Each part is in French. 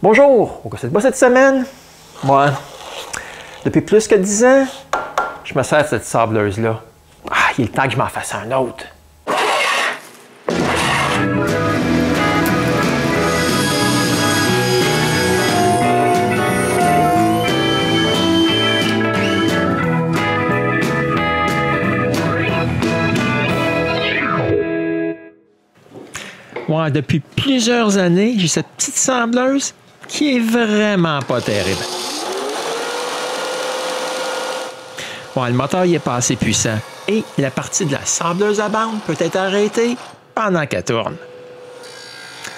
Bonjour! Au casse de bois cette semaine? Ouais. Depuis plus que 10 ans, je me sers de cette sableuse-là. Ah, il est temps que je m'en fasse un autre. Ouais, depuis plusieurs années, j'ai cette petite sableuse qui est vraiment pas terrible. Ouais, le moteur il est pas assez puissant et la partie de la sableuse à bande peut être arrêtée pendant qu'elle tourne.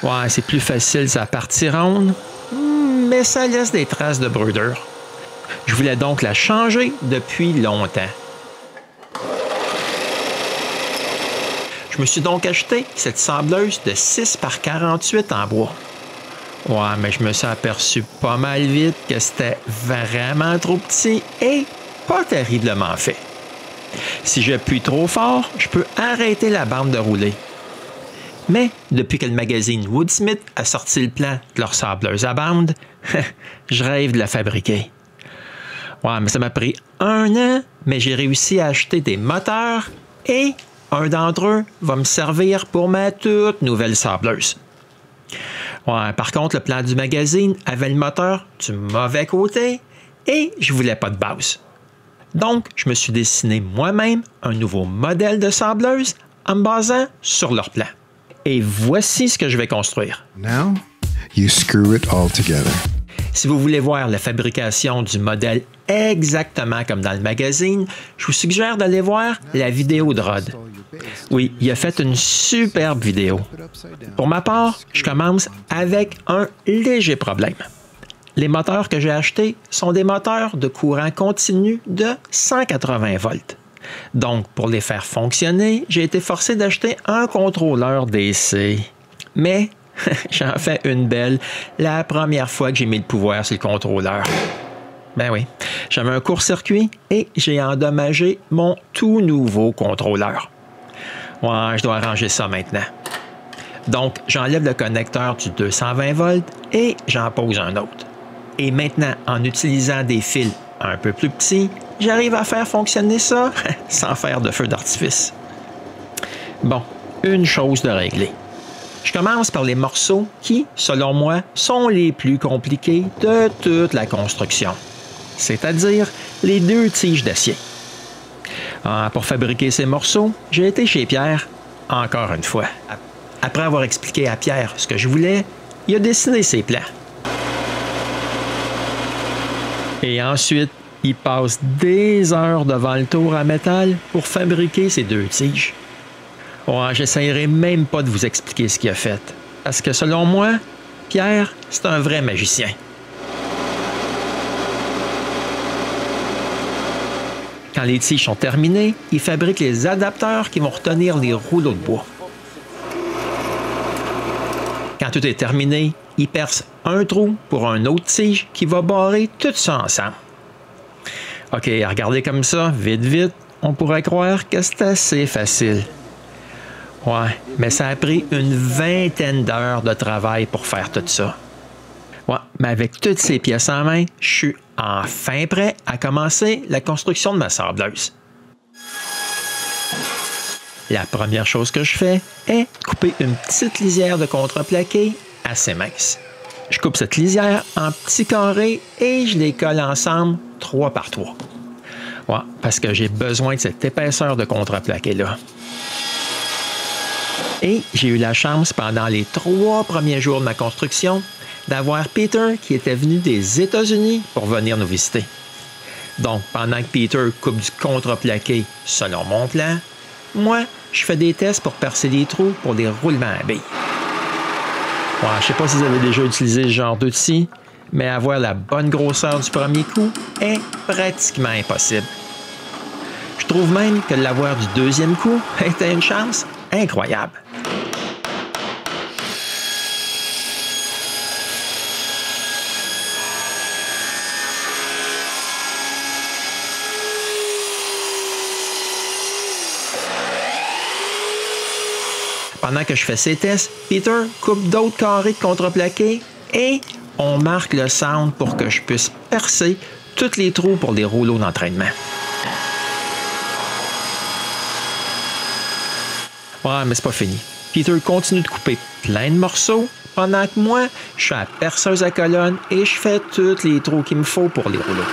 Ouais, c'est plus facile sa partie ronde, mais ça laisse des traces de brûlure. Je voulais donc la changer depuis longtemps. Je me suis donc acheté cette sableuse de 6 par 48 en bois. Ouais, mais je me suis aperçu pas mal vite que c'était vraiment trop petit et pas terriblement fait. Si j'appuie trop fort, je peux arrêter la bande de rouler. Mais depuis que le magazine Woodsmith a sorti le plan de leur sableuse à bande, je rêve de la fabriquer. Ouais, mais ça m'a pris 1 an, mais j'ai réussi à acheter des moteurs et un d'entre eux va me servir pour ma toute nouvelle sableuse. Ouais, par contre, le plan du magazine avait le moteur du mauvais côté et je voulais pas de base. Donc, je me suis dessiné moi-même un nouveau modèle de sableuse en me basant sur leur plan. Et voici ce que je vais construire. Now, you screw it all together. Si vous voulez voir la fabrication du modèle exactement comme dans le magazine, je vous suggère d'aller voir la vidéo de Rod. Oui, il a fait une superbe vidéo. Pour ma part, je commence avec un léger problème. Les moteurs que j'ai achetés sont des moteurs de courant continu de 180 volts. Donc, pour les faire fonctionner, j'ai été forcé d'acheter un contrôleur DC. Mais j'en fais une belle la première fois que j'ai mis le pouvoir sur le contrôleur. Ben oui, j'avais un court-circuit et j'ai endommagé mon tout nouveau contrôleur. Ouais, je dois arranger ça maintenant. Donc, j'enlève le connecteur du 220 volts et j'en pose un autre. Et maintenant, en utilisant des fils un peu plus petits, j'arrive à faire fonctionner ça sans faire de feu d'artifice. Bon, une chose de réglée. Je commence par les morceaux qui, selon moi, sont les plus compliqués de toute la construction, c'est-à-dire les 2 tiges d'acier. Pour fabriquer ces morceaux, j'ai été chez Pierre, encore une fois. Après avoir expliqué à Pierre ce que je voulais, il a dessiné ses plans. Et ensuite, il passe des heures devant le tour à métal pour fabriquer ces 2 tiges. Ouais, j'essayerai même pas de vous expliquer ce qu'il a fait. Parce que selon moi, Pierre, c'est un vrai magicien. Quand les tiges sont terminées, il fabrique les adapteurs qui vont retenir les rouleaux de bois. Quand tout est terminé, il perce un trou pour un autre tige qui va barrer tout ça ensemble. OK, à regarder comme ça, vite, vite, on pourrait croire que c'est assez facile. Ouais, mais ça a pris une 20aine d'heures de travail pour faire tout ça. Ouais, mais avec toutes ces pièces en main, je suis enfin prêt à commencer la construction de ma sableuse. La première chose que je fais est couper une petite lisière de contreplaqué assez mince. Je coupe cette lisière en petits carrés et je les colle ensemble 3 par 3. Ouais, parce que j'ai besoin de cette épaisseur de contreplaqué-là. Et j'ai eu la chance pendant les 3 premiers jours de ma construction d'avoir Peter qui était venu des États-Unis pour venir nous visiter. Donc, pendant que Peter coupe du contreplaqué selon mon plan, moi, je fais des tests pour percer des trous pour des roulements à billes. Ouais, je ne sais pas si vous avez déjà utilisé ce genre d'outil, mais avoir la bonne grosseur du premier coup est pratiquement impossible. Je trouve même que l'avoir du deuxième coup était une chance incroyable. Pendant que je fais ces tests, Peter coupe d'autres carrés de contreplaqué et on marque le centre pour que je puisse percer tous les trous pour les rouleaux d'entraînement. Ouais, mais c'est pas fini. Peter continue de couper plein de morceaux, pendant que moi, je suis à la perceuse à colonne et je fais tous les trous qu'il me faut pour les rouleaux.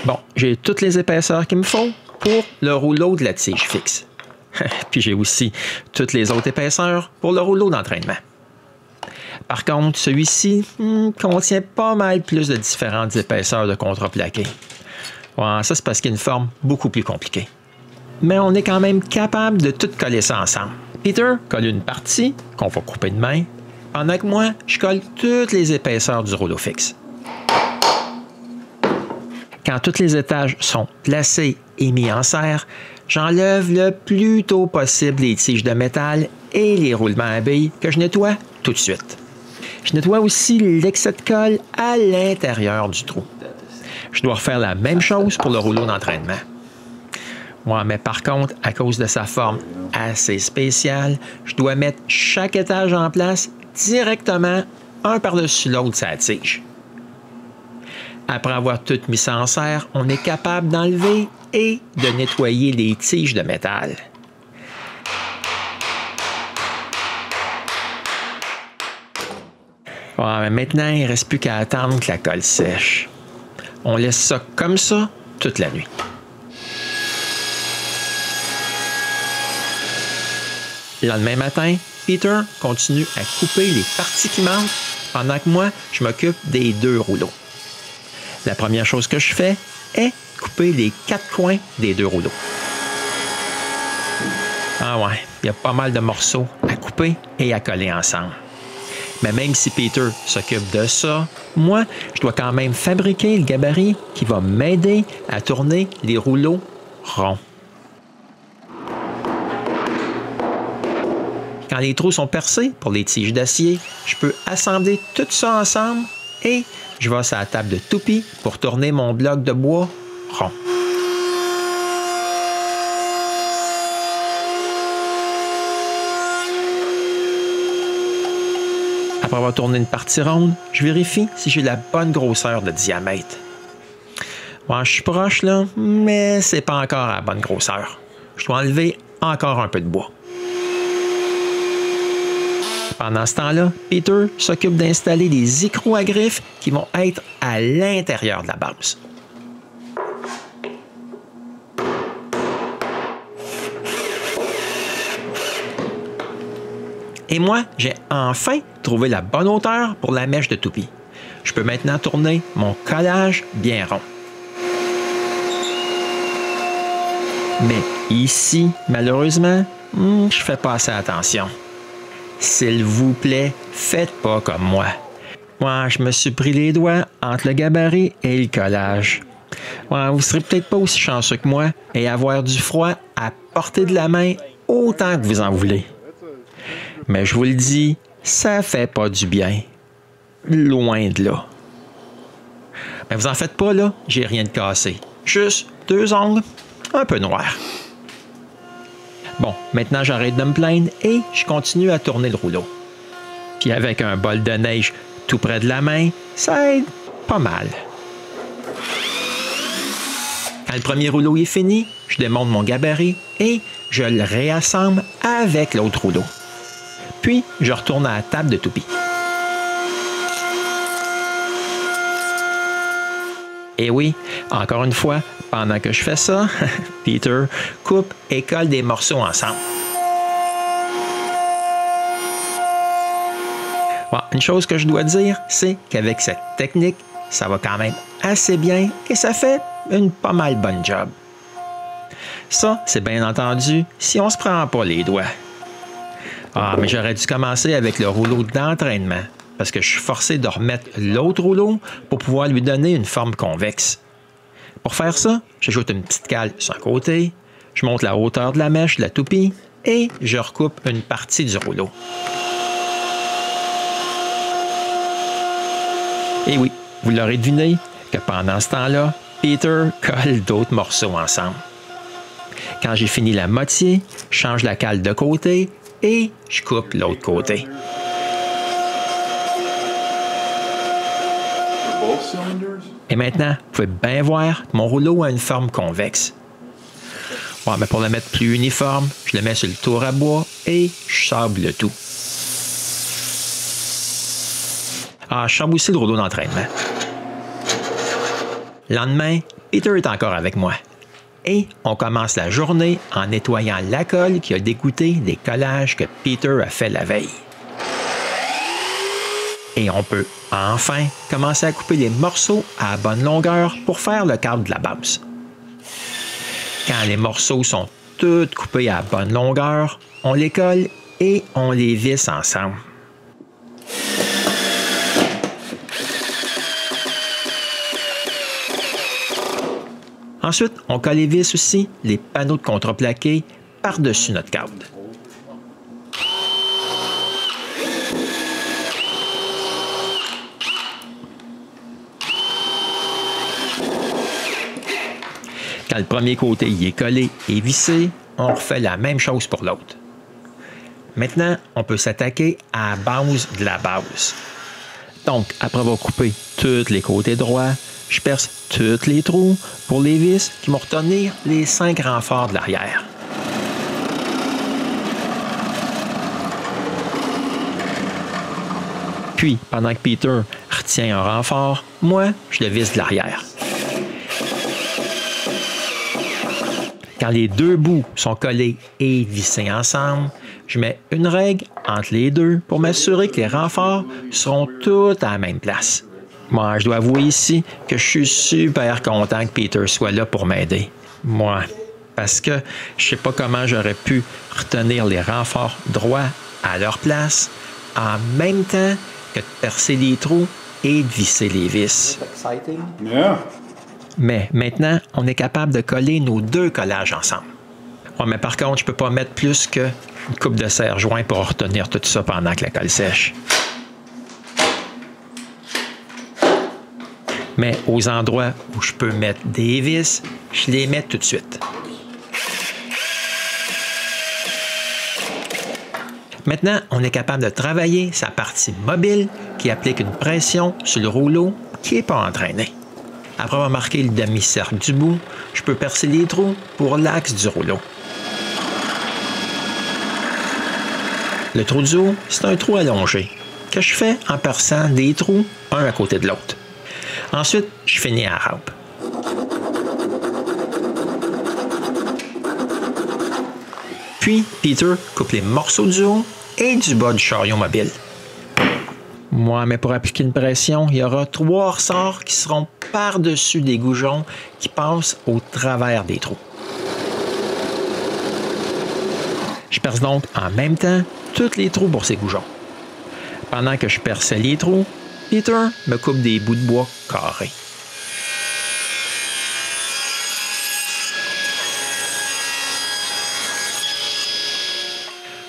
Bon, j'ai toutes les épaisseurs qu'il me faut pour le rouleau de la tige fixe. Puis j'ai aussi toutes les autres épaisseurs pour le rouleau d'entraînement. Par contre, celui-ci contient pas mal plus de différentes épaisseurs de contreplaqué. Ouais, ça, c'est parce qu'il a une forme beaucoup plus compliquée. Mais on est quand même capable de tout coller ça ensemble. Peter colle une partie qu'on va couper de main, pendant que moi, je colle toutes les épaisseurs du rouleau fixe. Quand tous les étages sont placés et mis en serre, j'enlève le plus tôt possible les tiges de métal et les roulements à billes que je nettoie tout de suite. Je nettoie aussi l'excès de colle à l'intérieur du trou. Je dois refaire la même chose pour le rouleau d'entraînement. Ouais, mais par contre, à cause de sa forme assez spéciale, je dois mettre chaque étage en place directement un par-dessus l'autre sur la tige. Après avoir tout mis ça en serre, on est capable d'enlever et de nettoyer les tiges de métal. Ouais, mais maintenant, il ne reste plus qu'à attendre que la colle sèche. On laisse ça comme ça toute la nuit. Le lendemain matin, Peter continue à couper les parties qui manquent pendant que moi, je m'occupe des 2 rouleaux. La première chose que je fais est couper les 4 coins des 2 rouleaux. Ah ouais, il y a pas mal de morceaux à couper et à coller ensemble. Mais même si Peter s'occupe de ça, moi, je dois quand même fabriquer le gabarit qui va m'aider à tourner les rouleaux ronds. Quand les trous sont percés pour les tiges d'acier, je peux assembler tout ça ensemble et je vais sur la table de toupie pour tourner mon bloc de bois rond. Après avoir tourné une partie ronde, je vérifie si j'ai la bonne grosseur de diamètre. Bon, je suis proche là, mais c'est pas encore à la bonne grosseur. Je dois enlever encore un peu de bois. Pendant ce temps-là, Peter s'occupe d'installer des écrous à griffes qui vont être à l'intérieur de la base. Et moi, j'ai enfin trouvé la bonne hauteur pour la mèche de toupie. Je peux maintenant tourner mon collage bien rond. Mais ici, malheureusement, je fais pas assez attention. S'il vous plaît, faites pas comme moi. Moi, je me suis pris les doigts entre le gabarit et le collage. Ouais, vous serez peut-être pas aussi chanceux que moi et avoir du froid à portée de la main autant que vous en voulez. Mais je vous le dis, ça fait pas du bien. Loin de là. Mais vous en faites pas, là, j'ai rien de cassé. Juste 2 ongles un peu noirs. Bon, maintenant j'arrête de me plaindre et je continue à tourner le rouleau. Puis avec un bol de neige tout près de la main, ça aide pas mal. Quand le premier rouleau est fini, je démonte mon gabarit et je le réassemble avec l'autre rouleau. Puis, je retourne à la table de toupie. Et oui, encore une fois, pendant que je fais ça, Peter coupe et colle des morceaux ensemble. Bon, une chose que je dois dire, c'est qu'avec cette technique, ça va quand même assez bien et ça fait une pas mal bonne job. Ça, c'est bien entendu si on se prend pas les doigts. Ah, mais j'aurais dû commencer avec le rouleau d'entraînement. parce que je suis forcé de remettre l'autre rouleau pour pouvoir lui donner une forme convexe. Pour faire ça, j'ajoute une petite cale sur un côté, je monte la hauteur de la mèche de la toupie et je recoupe une partie du rouleau. Et oui, vous l'aurez deviné que pendant ce temps-là, Peter colle d'autres morceaux ensemble. Quand j'ai fini la moitié, je change la cale de côté et je coupe l'autre côté. Et maintenant, vous pouvez bien voir que mon rouleau a une forme convexe. Bon, mais pour le mettre plus uniforme, je le mets sur le tour à bois et je sable le tout. Ah, je sable aussi le rouleau d'entraînement. Le lendemain, Peter est encore avec moi. Et on commence la journée en nettoyant la colle qui a dégoûté des collages que Peter a fait la veille. Et on peut enfin commencer à couper les morceaux à bonne longueur pour faire le cadre de la base. Quand les morceaux sont tous coupés à bonne longueur, on les colle et on les visse ensemble. Ensuite, on colle et visse aussi les panneaux de contreplaqué par-dessus notre cadre. Quand le premier côté y est collé et vissé, on refait la même chose pour l'autre. Maintenant, on peut s'attaquer à la base de la base. Donc, après avoir coupé tous les côtés droits, je perce tous les trous pour les vis qui vont retenir les 5 renforts de l'arrière. Puis, pendant que Peter retient un renfort, moi, je le visse de l'arrière. Quand les deux bouts sont collés et vissés ensemble, je mets une règle entre les deux pour m'assurer que les renforts seront tous à la même place. Moi, je dois avouer ici que je suis super content que Peter soit là pour m'aider. Moi, parce que je ne sais pas comment j'aurais pu retenir les renforts droits à leur place en même temps que de percer les trous et de visser les vis. Yeah. Mais maintenant, on est capable de coller nos deux collages ensemble. Ouais, mais par contre, je ne peux pas mettre plus qu'une coupe de serre-joint pour retenir tout ça pendant que la colle sèche. Mais aux endroits où je peux mettre des vis, je les mets tout de suite. Maintenant, on est capable de travailler sa partie mobile qui applique une pression sur le rouleau qui n'est pas entraîné. Après avoir marqué le demi-cercle du bout, je peux percer les trous pour l'axe du rouleau. Le trou du haut, c'est un trou allongé que je fais en perçant des trous un à côté de l'autre. Ensuite, je finis à la rampe. Puis, Peter coupe les morceaux du haut et du bas du chariot mobile. Moi, mais pour appliquer une pression, il y aura 3 ressorts qui seront par-dessus des goujons qui passent au travers des trous. Je perce donc en même temps tous les trous pour ces goujons. Pendant que je perçais les trous, Peter me coupe des bouts de bois carrés.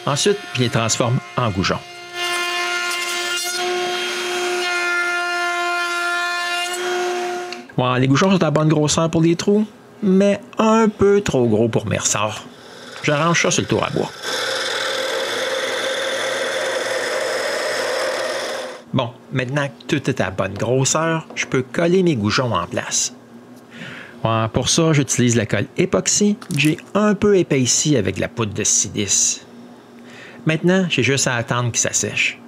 Ensuite, je les transforme en goujons. Bon, les goujons sont à bonne grosseur pour les trous, mais un peu trop gros pour mes ressorts. J'arrange ça sur le tour à bois. Bon, maintenant que tout est à bonne grosseur, je peux coller mes goujons en place. Bon, pour ça, j'utilise la colle époxy que j'ai un peu épaissie avec de la poudre de silice. Maintenant, j'ai juste à attendre que ça sèche.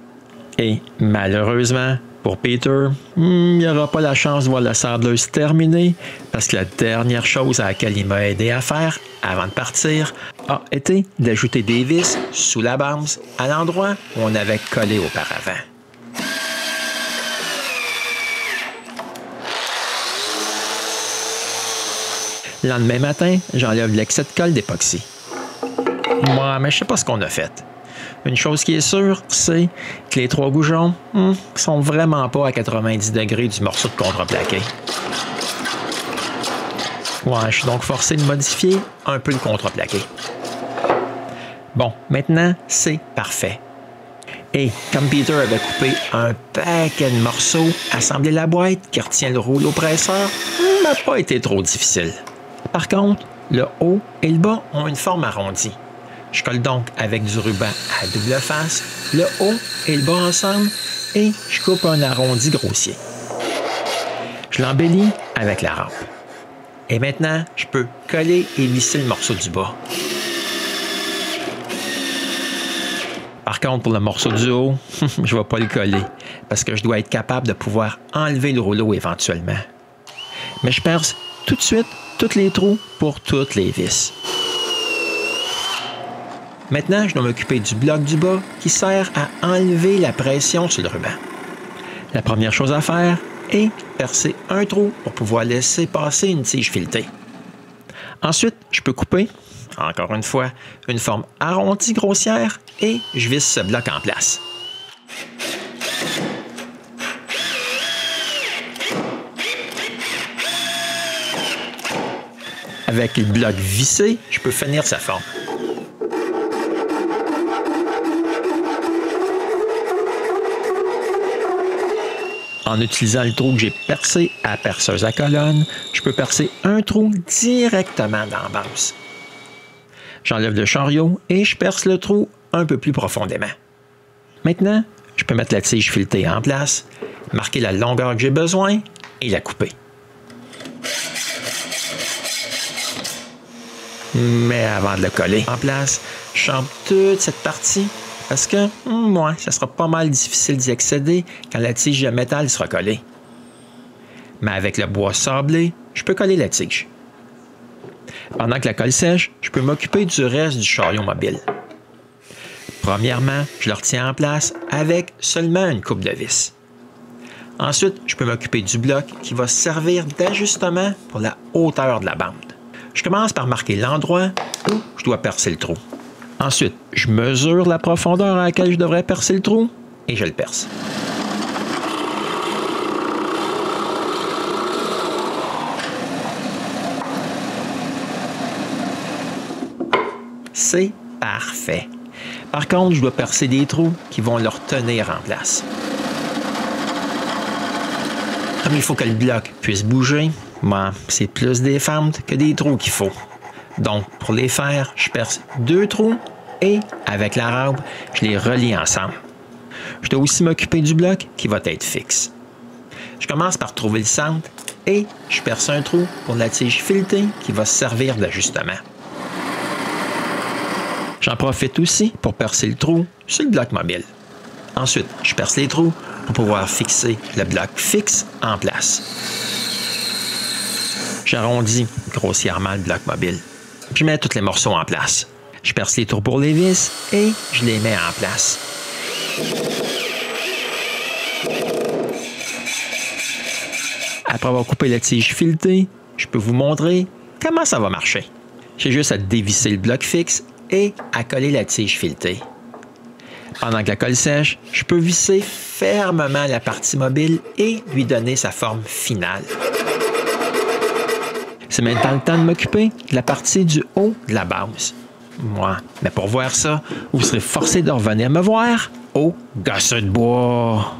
Et malheureusement, pour Peter, il n'aura pas la chance de voir la sableuse terminée parce que la dernière chose à laquelle il m'a aidé à faire avant de partir a été d'ajouter des vis sous la base à l'endroit où on avait collé auparavant. Le lendemain matin, j'enlève l'excès de colle d'époxy. Moi, mais je sais pas ce qu'on a fait. Une chose qui est sûre, c'est que les 3 goujons sont vraiment pas à 90 degrés du morceau de contreplaqué. Ouais, je suis donc forcé de modifier un peu le contreplaqué. Bon, maintenant, c'est parfait. Et comme Peter avait coupé un paquet de morceaux, assembler la boîte qui retient le rouleau presseur n'a pas été trop difficile. Par contre, le haut et le bas ont une forme arrondie. Je colle donc avec du ruban à double face le haut et le bas ensemble et je coupe un arrondi grossier. Je l'embellis avec la rampe. Et maintenant, je peux coller et visser le morceau du bas. Par contre, pour le morceau du haut, je ne vais pas le coller parce que je dois être capable de pouvoir enlever le rouleau éventuellement. Mais je perce tout de suite tous les trous pour toutes les vis. Maintenant, je dois m'occuper du bloc du bas qui sert à enlever la pression sur le ruban. La première chose à faire est percer un trou pour pouvoir laisser passer une tige filetée. Ensuite, je peux couper, encore une fois, une forme arrondie grossière et je visse ce bloc en place. Avec le bloc vissé, je peux finir sa forme. En utilisant le trou que j'ai percé à perceuse à colonne, je peux percer un trou directement dans la base. J'enlève le chariot et je perce le trou un peu plus profondément. Maintenant, je peux mettre la tige filetée en place, marquer la longueur que j'ai besoin et la couper. Mais avant de le coller en place, je chambre toute cette partie parce que, moi, ça sera pas mal difficile d'y accéder quand la tige de métal sera collée. Mais avec le bois sablé, je peux coller la tige. Pendant que la colle sèche, je peux m'occuper du reste du chariot mobile. Premièrement, je le retiens en place avec seulement une coupe de vis. Ensuite, je peux m'occuper du bloc qui va servir d'ajustement pour la hauteur de la bande. Je commence par marquer l'endroit où je dois percer le trou. Ensuite, je mesure la profondeur à laquelle je devrais percer le trou et je le perce. C'est parfait. Par contre, je dois percer des trous qui vont le retenir en place. Comme il faut que le bloc puisse bouger, c'est plus des fentes que des trous qu'il faut. Donc, pour les faire, je perce 2 trous et, avec la rampe, je les relie ensemble. Je dois aussi m'occuper du bloc qui va être fixe. Je commence par trouver le centre et je perce un trou pour la tige filetée qui va servir d'ajustement. J'en profite aussi pour percer le trou sur le bloc mobile. Ensuite, je perce les trous pour pouvoir fixer le bloc fixe en place. J'arrondis grossièrement le bloc mobile. Je mets tous les morceaux en place. Je perce les trous pour les vis et je les mets en place. Après avoir coupé la tige filetée, je peux vous montrer comment ça va marcher. J'ai juste à dévisser le bloc fixe et à coller la tige filetée. Pendant que la colle sèche, je peux visser fermement la partie mobile et lui donner sa forme finale. C'est maintenant le temps de m'occuper de la partie du haut de la base. Mais pour voir ça, vous serez forcé de revenir me voir au gosseux de bois.